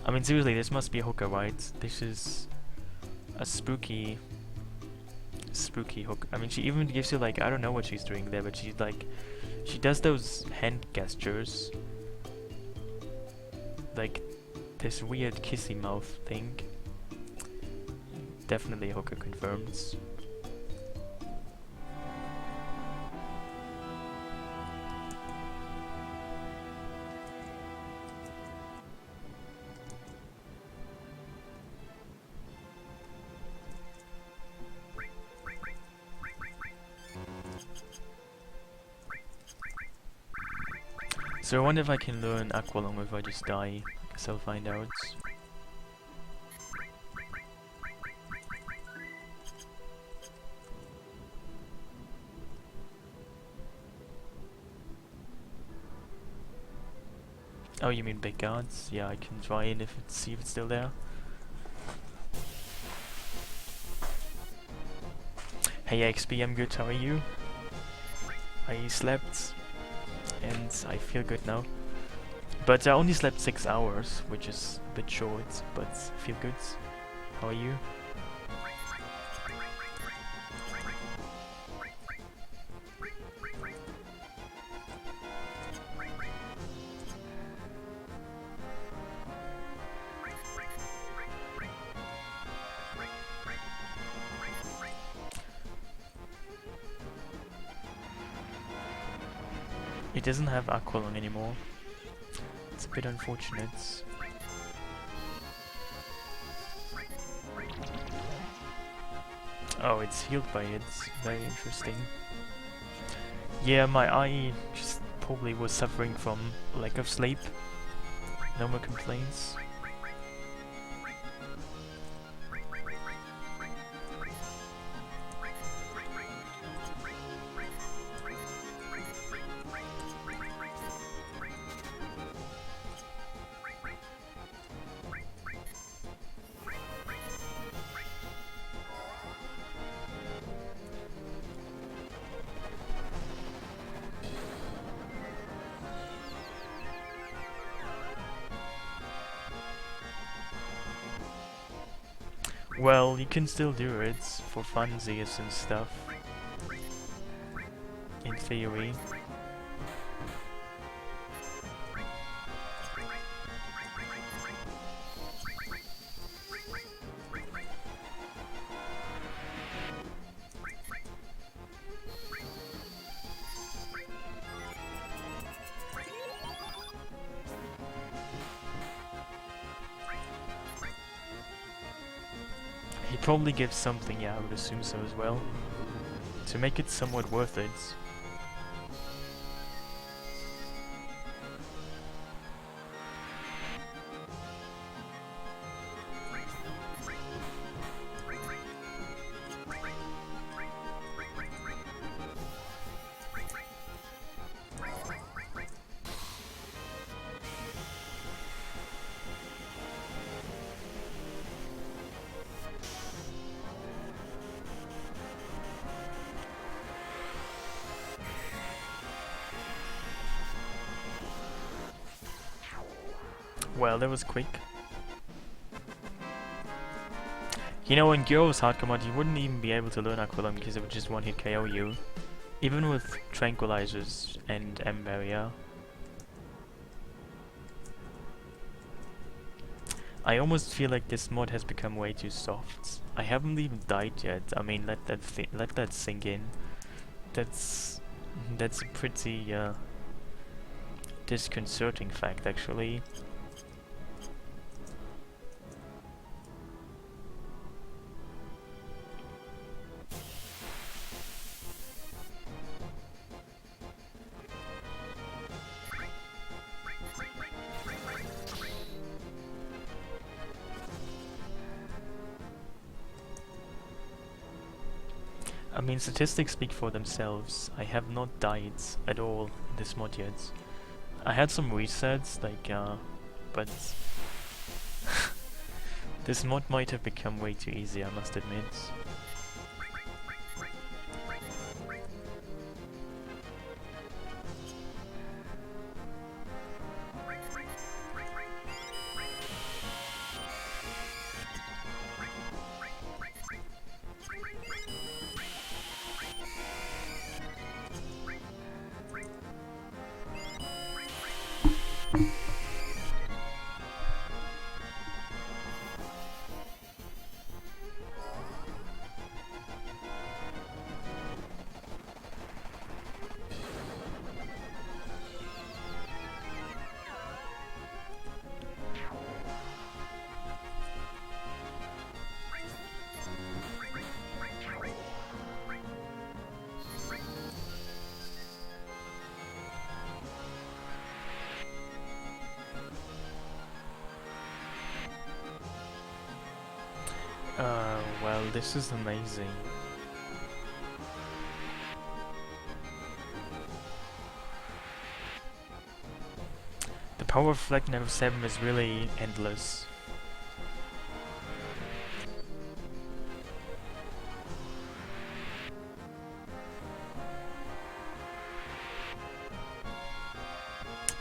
I mean, seriously, this must be a hooker, right? This is a spooky hook. I mean, she even gives you, like, I don't know what she's doing there, but she's like, she does those hand gestures. Like, this weird kissy mouth thing. Definitely hooker confirmed. So I wonder if I can learn Aqualung if I just die. Guess I'll find out. Oh, you mean big guards? Yeah, I can try and see if it's still there. Hey XP, I'm good, how are you? I slept and I feel good now. But I only slept 6 hours, which is a bit short, but I feel good. How are you? It doesn't have Aqualung anymore. It's a bit unfortunate. Oh, it's healed by it. Very interesting. Yeah, my eye just probably was suffering from lack of sleep. No more complaints. Well, you can still do it for funsies and stuff. In theory. He probably gives something, yeah, I would assume so as well. To make it somewhat worth it. Well, that was quick. You know, in Gyro's hardcore mod, you wouldn't even be able to learn Aqualung because it would just one-hit KO you. Even with Tranquilizers and M-Barrier. I almost feel like this mod has become way too soft. I haven't even died yet. I mean, let that sink in. That's a pretty disconcerting fact, actually. I mean, statistics speak for themselves. I have not died at all in this mod yet. I had some resets, like, but this mod might have become way too easy, I must admit. Well, this is amazing. The power of Reflect in FF7 is really endless.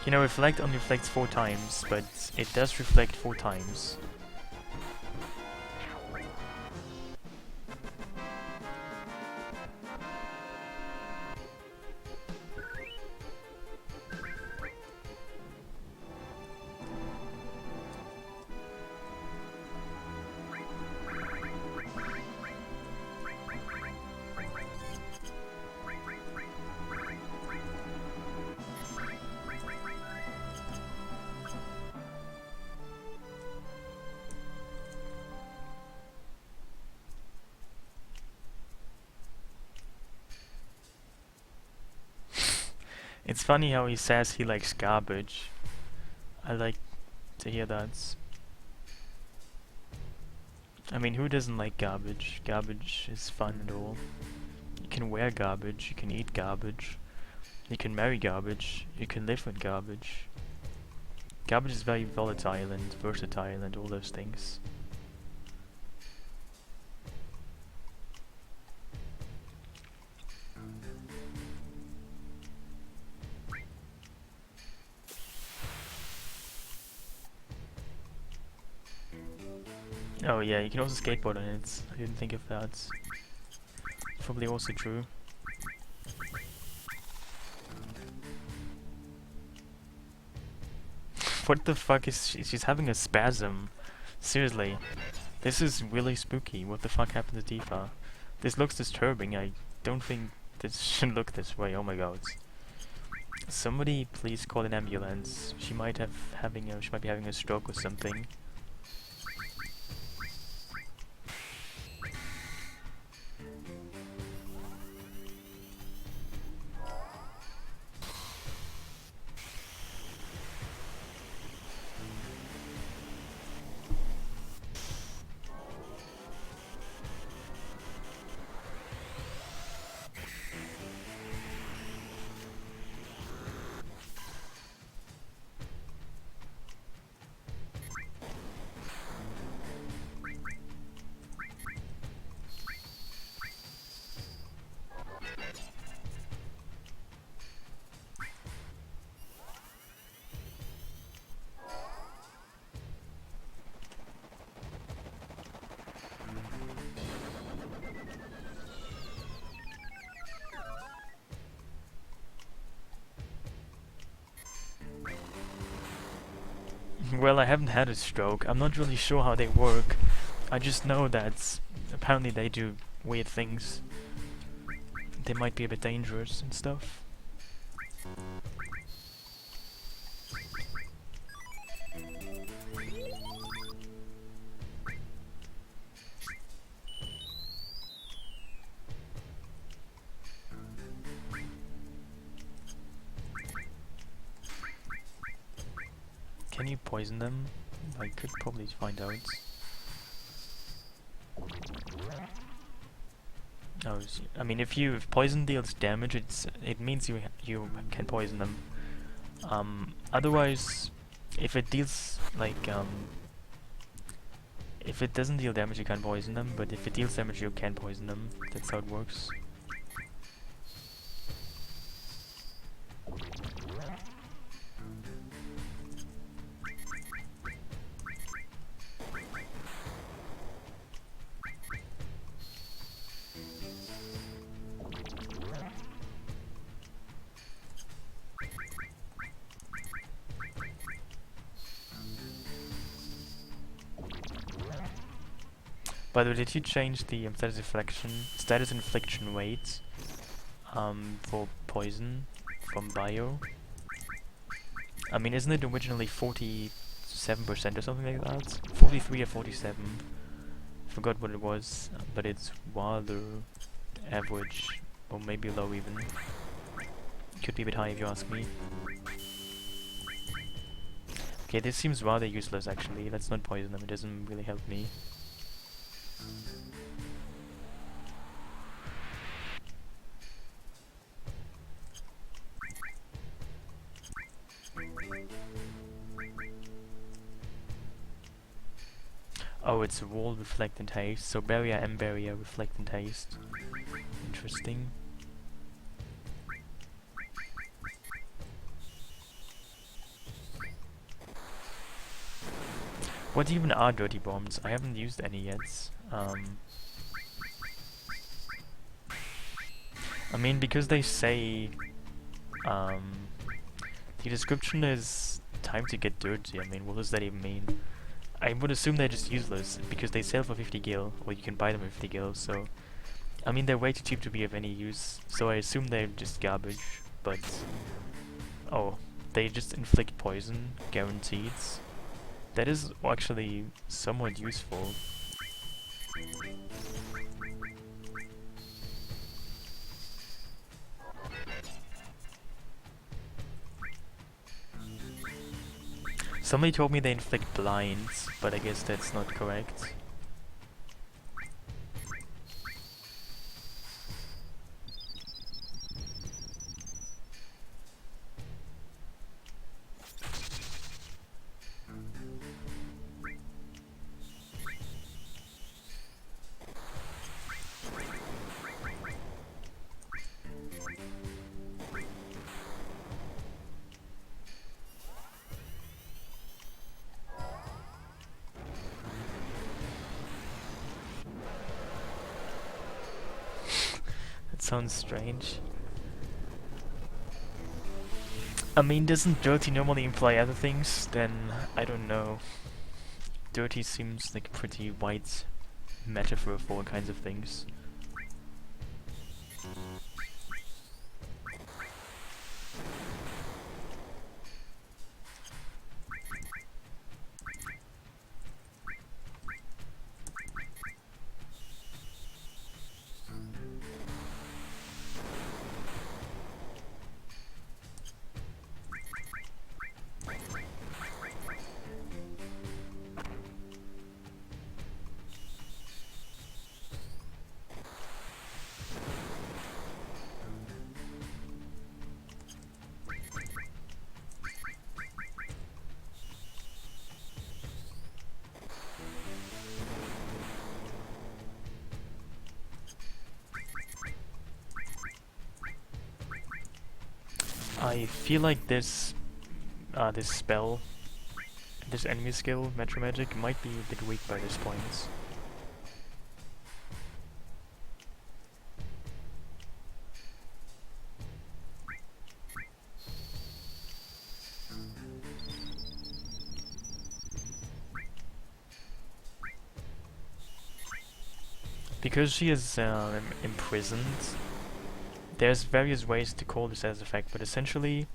You know, Reflect only reflects 4 times, but it does reflect 4 times. It's funny how he says he likes garbage. I like to hear that. I mean, who doesn't like garbage? Garbage is fun and all. You can wear garbage, you can eat garbage, you can marry garbage, you can live with garbage. Garbage is very volatile and versatile and all those things. Oh yeah, you can also skateboard on it. I didn't think of that. Probably also true. What the fuck is she? She's having a spasm. Seriously. This is really spooky. What the fuck happened to Tifa? This looks disturbing. I don't think this should look this way. Oh my god. Somebody please call an ambulance. She might be having a stroke or something. Well, I haven't had a stroke. I'm not really sure how they work. I just know that apparently they do weird things. They might be a bit dangerous and stuff. Can you poison them? I could probably find out. Oh, I mean, if poison deals damage, it means you can poison them. Otherwise, if it deals like if it doesn't deal damage, you can't poison them. But if it deals damage, you can poison them. That's how it works. By the way, did you change the status infliction weight for poison from bio? I mean, isn't it originally 47% or something like that? 43 or 47. Forgot what it was, but it's rather average, or maybe low even. Could be a bit high if you ask me. Okay, this seems rather useless actually. Let's not poison them, it doesn't really help me. Oh, it's wall reflect and haste, so barrier and barrier reflect and haste. Interesting. What even are dirty bombs? I haven't used any yet. I mean, because they say the description is time to get dirty. I mean, what does that even mean? I would assume they're just useless because they sell for 50 gil, or you can buy them for 50 gil. So, I mean, they're way too cheap to be of any use. So I assume they're just garbage. But oh, they just inflict poison, guaranteed. That is actually somewhat useful. Somebody told me they inflict blinds, but I guess that's not correct. That sounds strange. I mean, doesn't dirty normally imply other things? Then I don't know. Dirty seems like a pretty wide metaphor for all kinds of things. I feel like this spell, this enemy skill, Metro Magic, might be a bit weak by this point. Because she is imprisoned, there's various ways to call this as effect, but essentially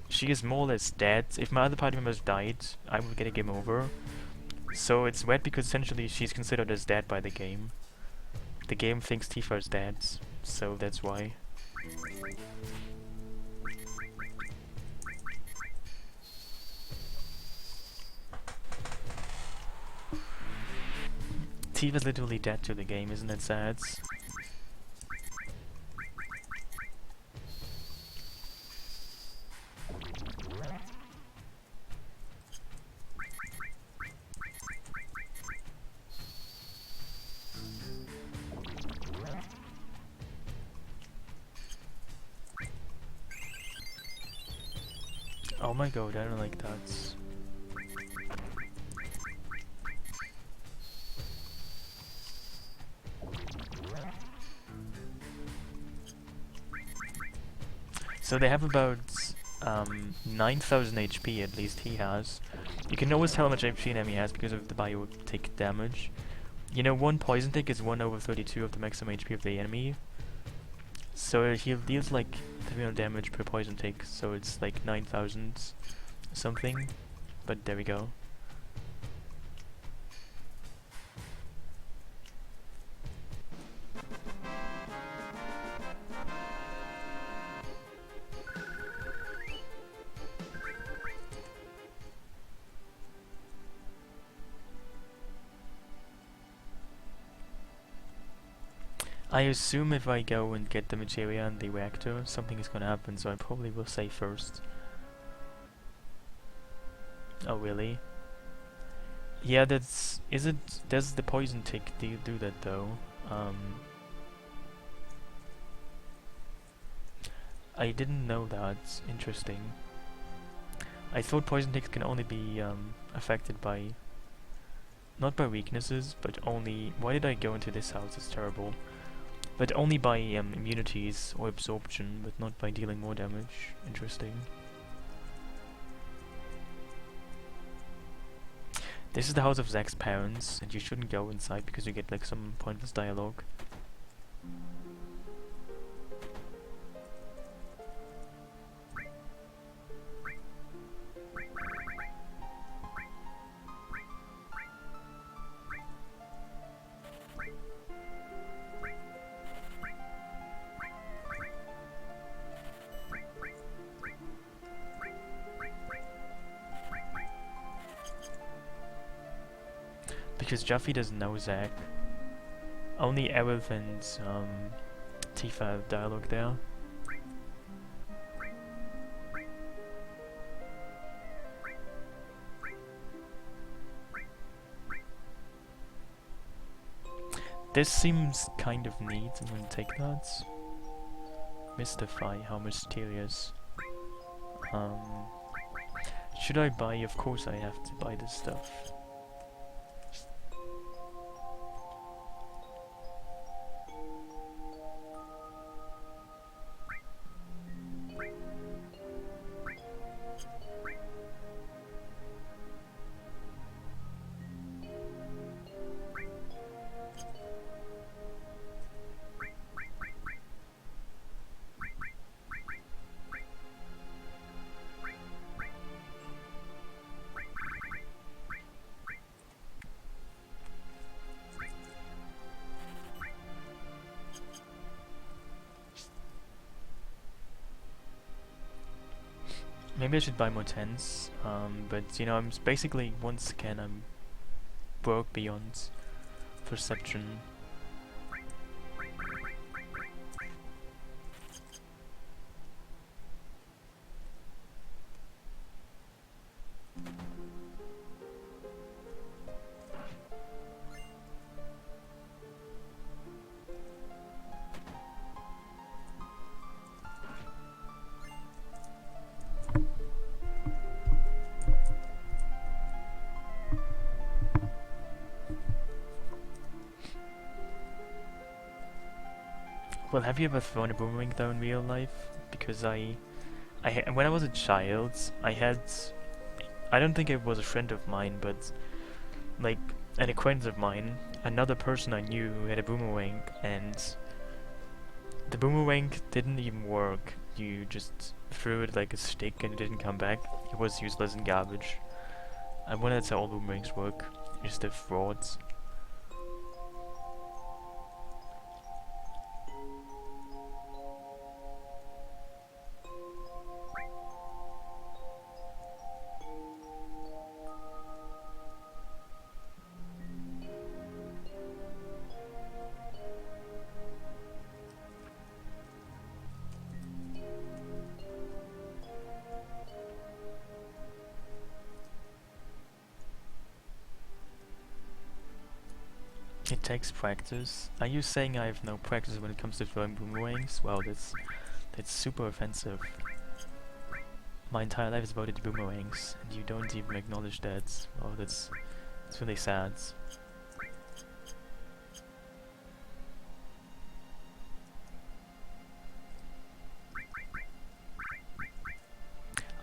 she is more or less dead. If my other party members died, I would get a game over. So it's weird because essentially she's considered as dead by the game. The game thinks Tifa is dead, so that's why. Tifa's literally dead to the game, isn't that sad? Oh my god, I don't like that. So they have about 9,000 HP, at least he has. You can always tell how much HP an enemy has because of the biotic damage. You know, one poison tick is 1/32 of the maximum HP of the enemy. So he deals like 300 damage per poison tick, so it's like 9,000 something. But there we go. I assume if I go and get the materia and the reactor, something is gonna happen, so I probably will save first. Oh really? Yeah, that's... does the poison tick do that though? I didn't know that. Interesting. I thought poison ticks can only be affected by... not by weaknesses, but only... Why did I go into this house? It's terrible. But only by immunities or absorption, but not by dealing more damage. Interesting. This is the house of Zack's parents, and you shouldn't go inside because you get like some pointless dialogue. Because Jaffe doesn't know Zack. Only Aerith and Tifa have dialogue there. This seems kind of neat. I'm gonna take that. Mystify, how mysterious. Should I buy? Of course I have to buy this stuff. Maybe I should buy more tents, but you know, I'm basically, once again, I'm broke beyond perception. Well, have you ever thrown a boomerang though in real life? Because when I was a child, I don't think it was a friend of mine, but like an acquaintance of mine, another person I knew who had a boomerang, and the boomerang didn't even work. You just threw it like a stick and it didn't come back. It was useless and garbage. I wonder that's how all boomerangs work. Just the frauds. It takes practice. Are you saying I have no practice when it comes to throwing boomerangs? Wow, that's super offensive. My entire life is devoted to boomerangs, and you don't even acknowledge that. Oh, that's really sad.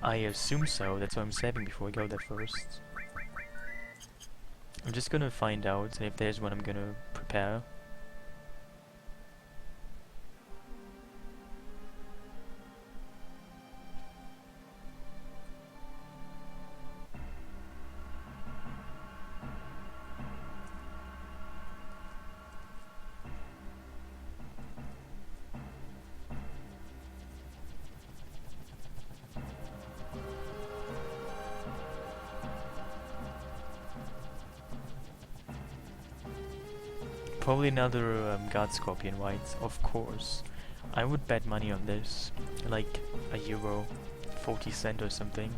I assume so. That's why I'm saving before I go there first. I'm just gonna find out, and if there's one I'm gonna prepare. Probably another God Scorpion, right? Of course. I would bet money on this. Like a euro, 40 cent or something.